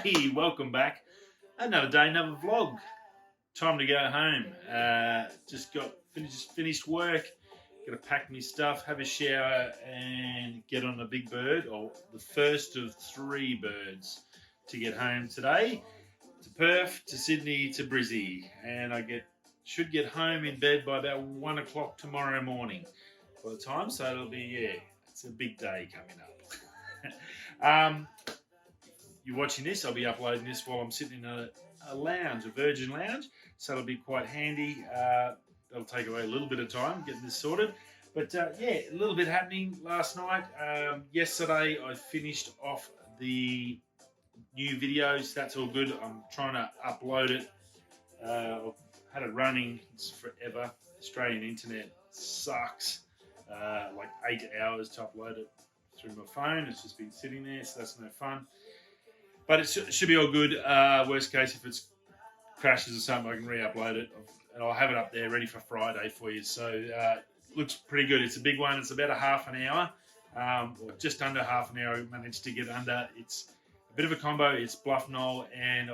Hey, welcome back. Another day, another vlog. Time to go home. Just finished work. Got to pack my stuff, have a shower, and get on the big bird, or the first of three birds to get home today. To Perth, to Sydney, to Brizzy, and should get home in bed by about 1 o'clock tomorrow morning. By the time, so it'll be it's a big day coming up. You're watching this, I'll be uploading this while I'm sitting in a lounge, a Virgin lounge, so it'll be quite handy. That'll take away a little bit of time getting this sorted. But a little bit happening last night. Yesterday I finished off the new videos. That's all good. I'm trying to upload it. I've had it running forever. Australian internet sucks. Like 8 hours to upload it through my phone. It's just been sitting there, so that's no fun. But it should be all good. Worst case, if it crashes or something, I can re-upload it. And I'll have it up there ready for Friday for you. So it looks pretty good. It's a big one. It's about a half an hour, or just under half an hour. I managed to get under. It's a bit of a combo. It's Bluff Knoll, and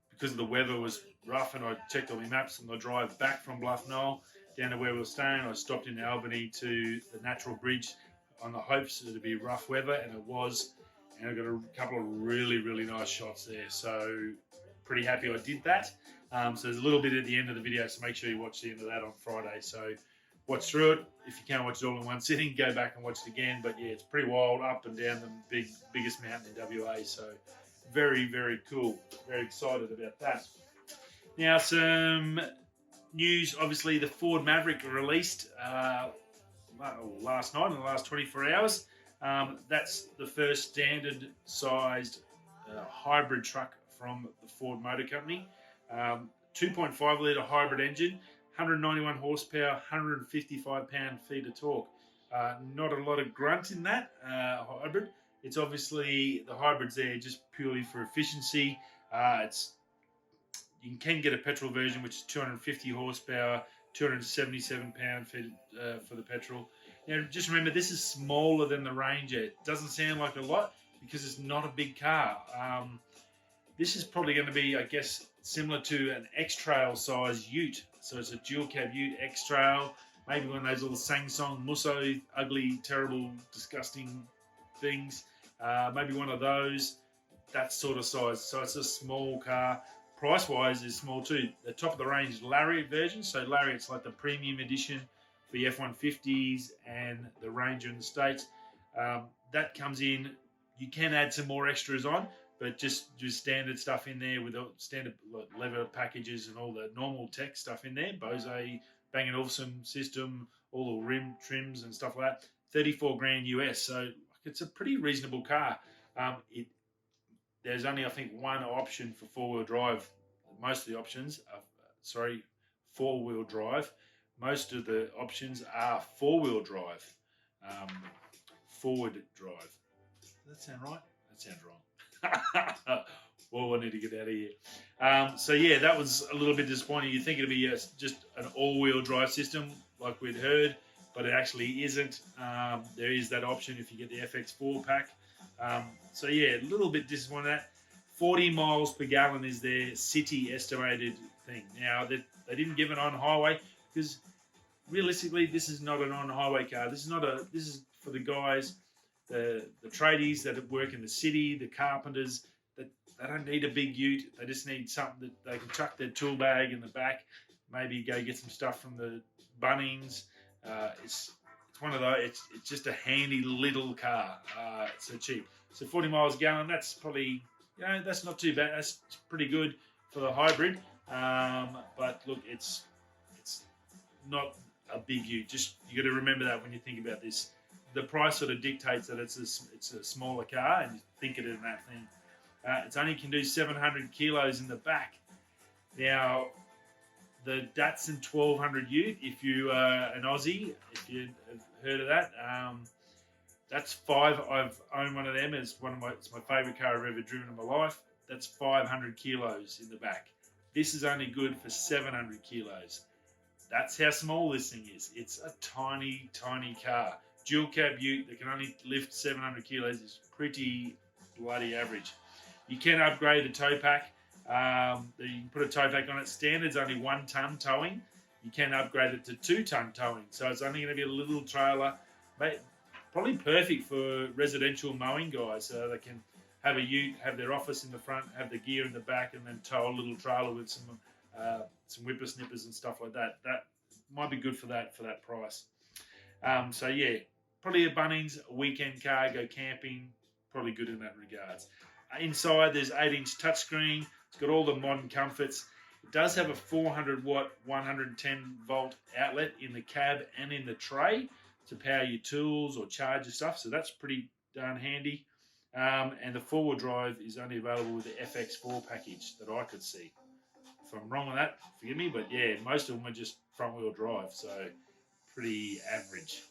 because the weather was rough, and I checked all my maps, and I drive back from Bluff Knoll down to where we were staying. I stopped in Albany to the Natural Bridge on the hopes that it'd be rough weather, and it was. And I got a couple of really, really nice shots there. So pretty happy I did that. So there's a little bit at the end of the video, so make sure you watch the end of that on Friday. So watch through it. If you can't watch it all in one sitting, go back and watch it again. But yeah, it's pretty wild, up and down the biggest mountain in WA. So very, very cool. Very excited about that. Now some news. Obviously the Ford Maverick released last night, in the last 24 hours. That's the first standard sized hybrid truck from the Ford Motor Company. 2.5 litre hybrid engine, 191 horsepower, 155 pound-feet of torque. Not a lot of grunt in that hybrid. It's obviously, the hybrid's there just purely for efficiency. You can get a petrol version, which is 250 horsepower, 277 pound-feet for the petrol. Now, just remember, this is smaller than the Ranger. It doesn't sound like a lot because it's not a big car. This is probably going to be, I guess, similar to an X-Trail size ute. So it's a dual cab ute, X-Trail, maybe one of those little sang-song, musso, ugly, terrible, disgusting things. Maybe one of those, that sort of size. So it's a small car. Price-wise is small too. The top of the range Lariat version. So Lariat's like the premium edition for the F-150s and the Ranger in the States. That comes in. You can add some more extras on, but just standard stuff in there with the standard leather packages and all the normal tech stuff in there. Bose, Bang & Olufsen system, all the rim trims and stuff like that. 34 grand US. So it's a pretty reasonable car. There's only, I think, one option for four-wheel drive. Most of the options are, four-wheel drive. Most of the options are four-wheel drive, forward drive. Does that sound right? That sounds wrong. Well, I need to get out of here. So yeah, that was a little bit disappointing. You think it'd be just an all-wheel drive system like we'd heard, but it actually isn't. There is that option if you get the FX4 pack. So yeah, a little bit disappointed that. 40 miles per gallon is their city estimated thing. Now, they didn't give it on highway because realistically, this is not an on-highway car. This is for the guys, the tradies that work in the city, the carpenters. That they don't need a big ute. They just need something that they can chuck their tool bag in the back. Maybe go get some stuff from the Bunnings. It's one of those. It's just a handy little car. It's so cheap. So 40 miles a gallon. That's probably, that's not too bad. That's pretty good for the hybrid. But look, it's not a big ute. You got to remember that when you think about this. The price sort of dictates that it's a smaller car, and you think it in that thing. It only can do 700 kilos in the back. Now, the Datsun 1200 ute, if you are an Aussie, if you have heard of that, that's five. I've owned one of them. It's my favourite car I've ever driven in my life. That's 500 kilos in the back. This is only good for 700 kilos. That's how small this thing is. It's a tiny, tiny car. Dual cab ute that can only lift 700 kilos is pretty bloody average. You can upgrade a tow pack. You can put a tow pack on it. Standard's only 1 tonne towing. You can upgrade it to 2 tonne towing. So it's only going to be a little trailer. Probably perfect for residential mowing guys. So they can have a ute, have their office in the front, have the gear in the back, and then tow a little trailer with some whippersnippers and stuff like that. That might be good for that price. So yeah, probably a Bunnings, a weekend car, go camping, probably good in that regards. Inside there's 8-inch touchscreen. It's got all the modern comforts. It does have a 400 watt, 110 volt outlet in the cab and in the tray to power your tools or charge your stuff. So that's pretty darn handy. And the 4-wheel drive is only available with the FX4 package that I could see. If I'm wrong on that, forgive me, but yeah, most of them are just front-wheel drive, so pretty average.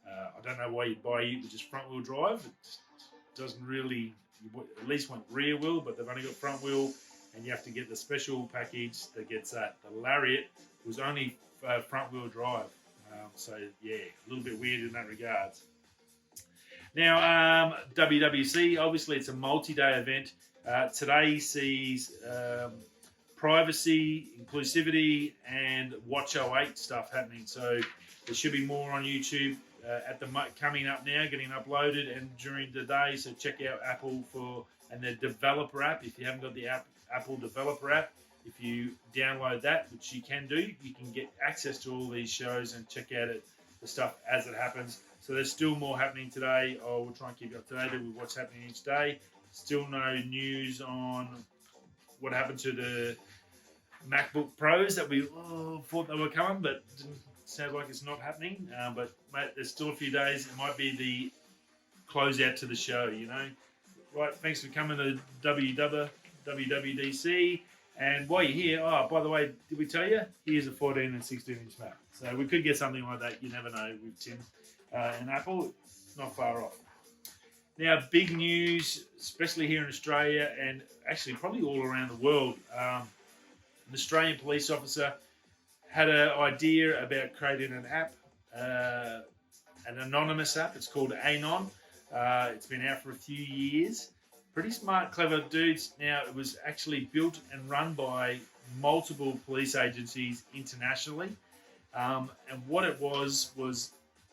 I don't know why you'd buy it with just front-wheel drive. It doesn't really, you at least want rear wheel, but they've only got front wheel, and you have to get the special package that gets that. The Lariat was only front-wheel drive, so yeah, a little bit weird in that regards. Now, WWDC, obviously it's a multi-day event. Today sees privacy, inclusivity, and Watch 08 stuff happening. So there should be more on YouTube coming up now, getting uploaded, and during the day. So check out Apple and their developer app. If you haven't got the Apple developer app, if you download that, which you can do, you can get access to all these shows and check out the stuff as it happens. So there's still more happening today. We'll try and keep you up to date with what's happening each day. Still no news on what happened to the MacBook Pros that we thought they were coming, but it sounds like it's not happening. But mate, there's still a few days. It might be the closeout to the show, you know. Right, thanks for coming to WWDC. And while you're here, by the way, did we tell you? Here's a 14 and 16-inch Mac. So we could get something like that. You never know with Tim and Apple. Not far off. Now, big news, especially here in Australia and actually probably all around the world. An Australian police officer had an idea about creating an app, an anonymous app. It's called Anon. It's been out for a few years. Pretty smart, clever dudes. Now, it was actually built and run by multiple police agencies internationally. And what it was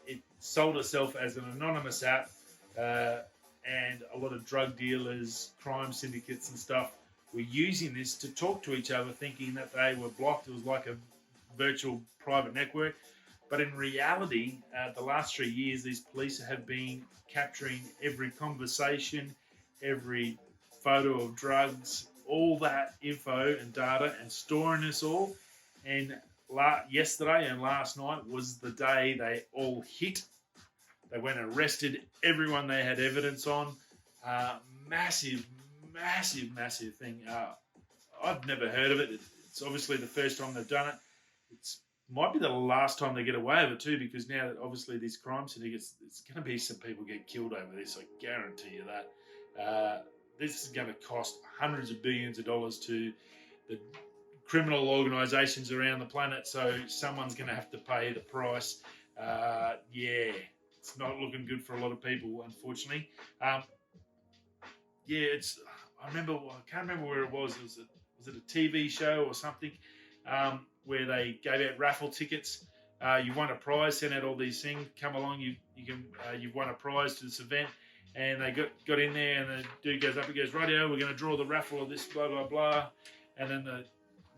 it sold itself as an anonymous app, and a lot of drug dealers, crime syndicates and stuff were using this to talk to each other, thinking that they were blocked. It was like a virtual private network. But in reality, the last 3 years, these police have been capturing every conversation, every photo of drugs, all that info and data, and storing this all. And yesterday and last night was the day they all hit. They went and arrested everyone they had evidence on. Massive thing. I've never heard of it. It's obviously the first time they've done it. It might be the last time they get away with it too, because now that obviously these crime syndicates, it's going to be some people get killed over this. I guarantee you that. This is going to cost hundreds of billions of dollars to the criminal organisations around the planet, so someone's going to have to pay the price. It's not looking good for a lot of people, unfortunately. I can't remember where it was. Was it a TV show or something where they gave out raffle tickets? You won a prize, sent out all these things. Come along, you've won a prize to this event. And they got in there, and the dude goes up and goes, "Rightio, we're going to draw the raffle of this, blah, blah, blah." And then the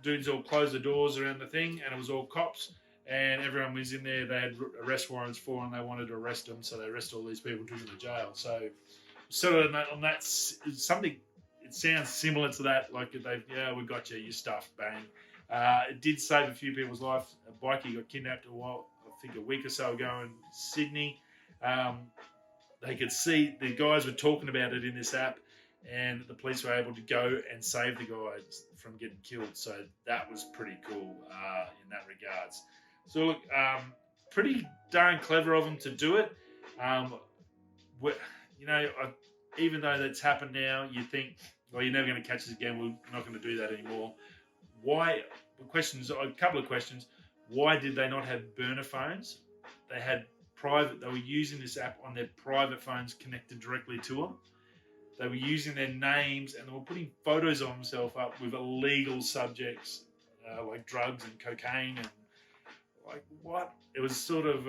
dudes all closed the doors around the thing, and it was all cops, and everyone was in there. They had arrest warrants for them, and they wanted to arrest them, so they arrested all these people and took them to jail. So, sort of on that something, it sounds similar to that, like we got you, your stuff, bang. It did save a few people's lives. A bikie got kidnapped a week or so ago in Sydney. They could see the guys were talking about it in this app, and the police were able to go and save the guys from getting killed. So that was pretty cool in that regards. So look, pretty darn clever of them to do it. Even though that's happened now, you think, well, you're never going to catch us again. We're not going to do that anymore. Why? A couple of questions. Why did they not have burner phones? They were using this app on their private phones connected directly to them. they were using their names and they were putting photos of themselves up with illegal subjects like drugs and cocaine and like what? It was sort of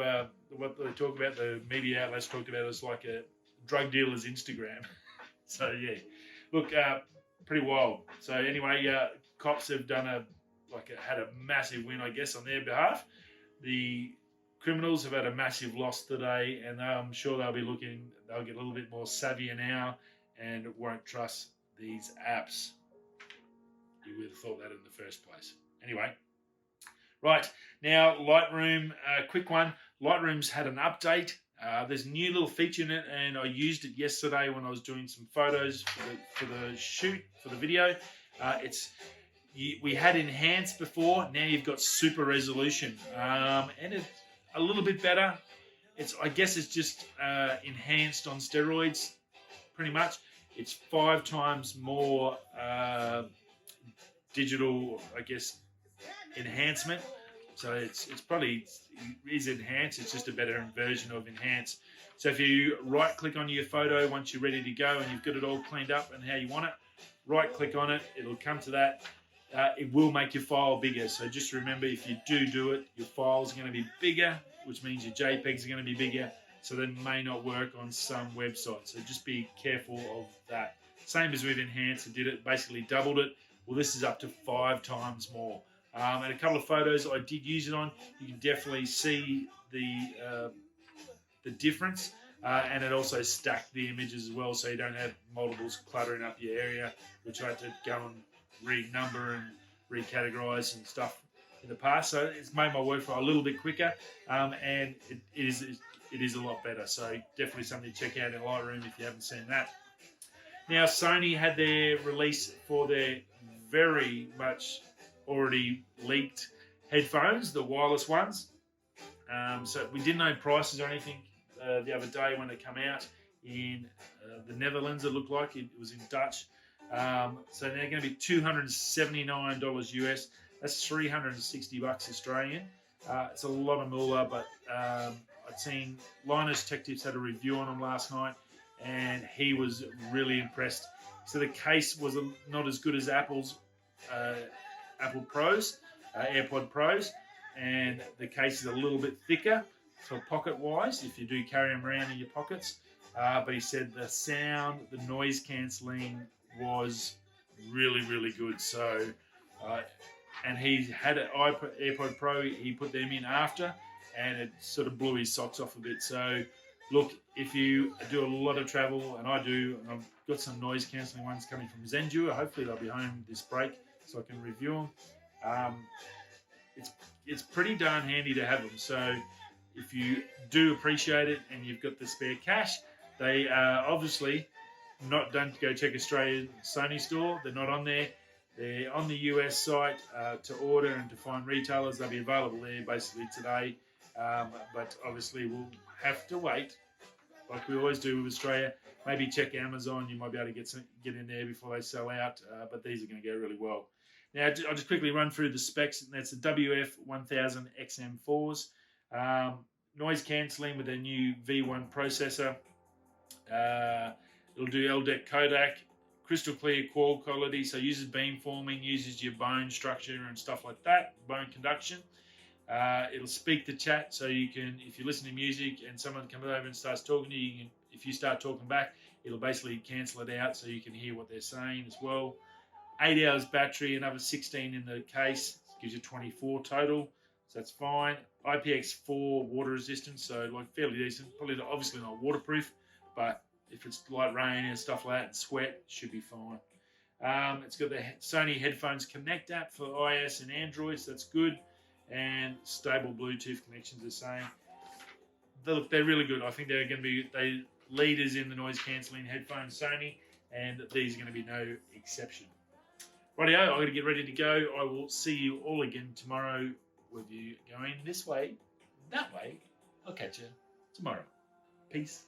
what they talk about, the media outlets talked about it as like a drug dealer's Instagram. So yeah, look, pretty wild. So anyway, cops have done had a massive win, I guess, on their behalf. The criminals have had a massive loss today, and I'm sure they'll get a little bit more savvier now and won't trust these apps. You would have thought that in the first place. Anyway, right, now Lightroom, quick one. Lightroom's had an update. There's a new little feature in it, and I used it yesterday when I was doing some photos for the shoot, for the video. We had enhanced before, now you've got super resolution, and it's a little bit better. I guess it's just enhanced on steroids, pretty much. It's 5 times more digital, I guess, enhancement. So it's probably is enhanced. It's just a better version of enhanced. So if you right click on your photo once you're ready to go and you've got it all cleaned up and how you want it, right click on it. It'll come to that. It will make your file bigger. So just remember, if you do it, your file's going to be bigger, which means your JPEGs are going to be bigger. So they may not work on some websites. So just be careful of that. Same as with enhanced, it did it, basically doubled it. Well, this is up to 5 times more. And a couple of photos I did use it on. You can definitely see the difference, and it also stacked the images as well, so you don't have multiples cluttering up your area, which I had to go and renumber and recategorize and stuff in the past. So it's made my workflow a little bit quicker, and it is a lot better. So definitely something to check out in Lightroom if you haven't seen that. Now Sony had their release for their very much already leaked headphones, the wireless ones. So we didn't know prices or anything the other day when they come out in the Netherlands. It looked like it was in Dutch. So they're going to be $279 US. That's $360 Australian. It's a lot of moolah, but I'd seen Linus Tech Tips had a review on them last night, and he was really impressed. So the case was not as good as Apple's Apple Pros, AirPod Pros, and the case is a little bit thicker for pocket-wise if you do carry them around in your pockets. But he said the sound, the noise cancelling was really, really good. So, and he had an AirPod Pro, he put them in after, and it sort of blew his socks off a bit. So, look, if you do a lot of travel, and I do, and I've got some noise cancelling ones coming from Zendure, hopefully they'll be home this break so I can review them. It's pretty darn handy to have them. So if you do appreciate it and you've got the spare cash, they are obviously don't go check Australian Sony store. They're not on there. They're on the US site to order and to find retailers. They'll be available there basically today. But obviously we'll have to wait, like we always do with Australia. Maybe check Amazon. You might be able to get in there before they sell out. But these are going to go really well. Now, I'll just quickly run through the specs. That's the WF1000 XM4s. Noise cancelling with their new V1 processor. It'll do LDEC codec, crystal clear call quality, so uses beamforming, uses your bone structure and stuff like that, bone conduction. It'll speak to chat, so you can, if you listen to music and someone comes over and starts talking to you, if you start talking back, it'll basically cancel it out so you can hear what they're saying as well. 8 hours battery, another 16 in the case, gives you 24 total, so that's fine. IPX4 water resistance, so like fairly decent. Probably obviously not waterproof, but if it's light rain and stuff like that and sweat, it should be fine. It's got the Sony Headphones Connect app for iOS and Android, so that's good. And stable Bluetooth connections the same. They're really good. I think they're going to be leaders in the noise cancelling headphones, Sony, and these are going to be no exception. Rightio, I'm going to get ready to go. I will see you all again tomorrow, with you going this way, that way. I'll catch you tomorrow. Peace.